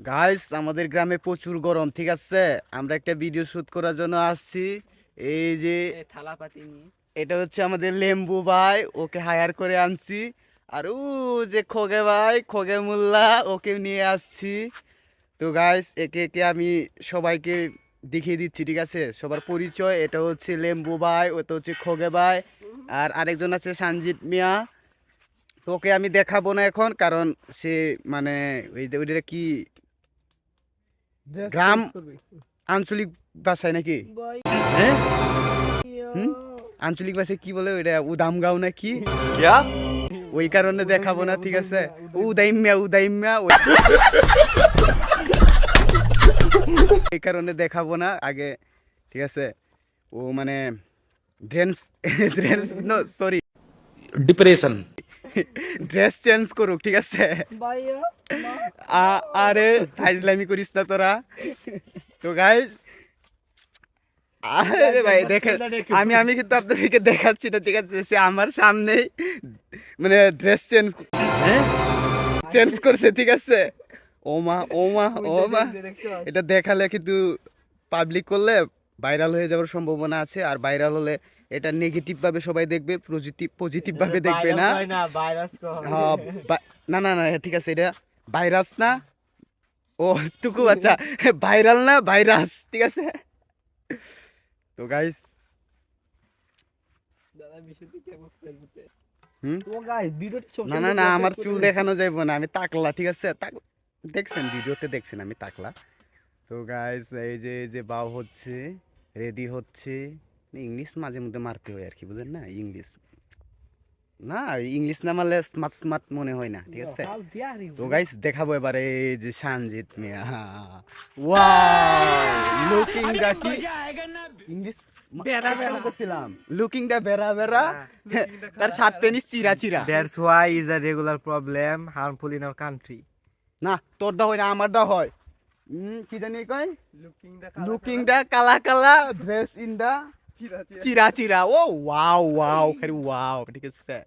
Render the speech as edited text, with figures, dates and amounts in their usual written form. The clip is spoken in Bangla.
গাইস আমাদের গ্রামে প্রচুর গরম, ঠিক আছে? আমরা একটা ভিডিও শুট করার জন্য আসছি। এই যে থালাপাতি নিয়ে এটা হচ্ছে আমাদের লেম্বু ভাই, ওকে হায়ার করে আনছি। আর ও যে খোগে ভাই, খোগে মোল্লা, ওকে নিয়ে আসছি। তো গাইস একে একে আমি সবাইকে দেখিয়ে দিচ্ছি, ঠিক আছে? সবার পরিচয়, এটা হচ্ছে লেম্বু ভাই, ওটা হচ্ছে খোগে ভাই, আর আরেকজন আছে সঞ্জিত মিয়া। তো ওকে আমি দেখাবো না এখন, কারণ সে মানে ওইটা কি গ্রাম আঞ্চলিক ভাষায় নাকি? হ্যাঁ, হুম, আঞ্চলিক ভাষায় কি বলে ওইটা, উদামগাঁও নাকি? क्या ওই কারণে দেখাবো না, ঠিক আছে? উদাইম্যা উদাইম্যা এই কারণে দেখাবো না আগে, ঠিক আছে? ও মানে dress dress sorry, depression dress change করুক, ঠিক আছে? भाइया আরে ফাইজলামি করিস না তোরা। তো গাইস, আরে ভাই দেখে, আমি কিন্তু আপনাদেরকে দেখাচ্ছি না, ঠিক আছে? সে আমার সামনেই মানে ড্রেস চেঞ্জ করছে, ঠিক আছে? ওমা ওমা ওমা, এটা দেখালে কিন্তু পাবলিক করলে ভাইরাল হয়ে যাওয়ার সম্ভাবনা আছে। আর ভাইরাল হলে এটা নেগেটিভ ভাবে সবাই দেখবে, পজিটিভ ভাবে দেখবে না। ভাইরাস को হ্যাঁ, না না না, ঠিক আছে, এটা ভাইরাস না, ও টুকু আচ্ছা, ভাইরাল না ভাইরাস, ঠিক আছে? তো গাইস, দাদা মিশুতি কেমন ফেলতে হুম, ও গাইস ভিডিওটা সব না না না, আমার চুল দেখানো যাইব না, আমি টাকলা, ঠিক আছে? দেখছেন, ভিডিওতে দেখছেন আমি টাকলা। তো গাইস এই যে বাও হচ্ছে, রেডি হচ্ছে। ইংলিশ মাঝে মধ্যে মারতে হয় আর কি, বুঝেন না? ইংলিশ না, ইংলিশ না মারলে স্মার্ট স্মার্ট মনে হয় না, ঠিক আছে? হাল দিয়া রে তো গাইস দেখাবো এবারে এই যে সঞ্জিত মিয়া, ওয়াও, লুকিং দা কি ইংলিশ বেরা বেরা করছিলাম, লুকিং দা বেরা বেরা, তার শার্ট প্যান্ট চিরা চিরা। That's why is a regular problem harmful in our country. না, তোরটা হয় না, আমারটা হয়। কি জানি কয়, লুকিং দা কালা কালা, ড্রেস ইন দা চিরা চিরা। ও ওয়াও ওয়াও, খালি ওয়াও, ঠিক আছে?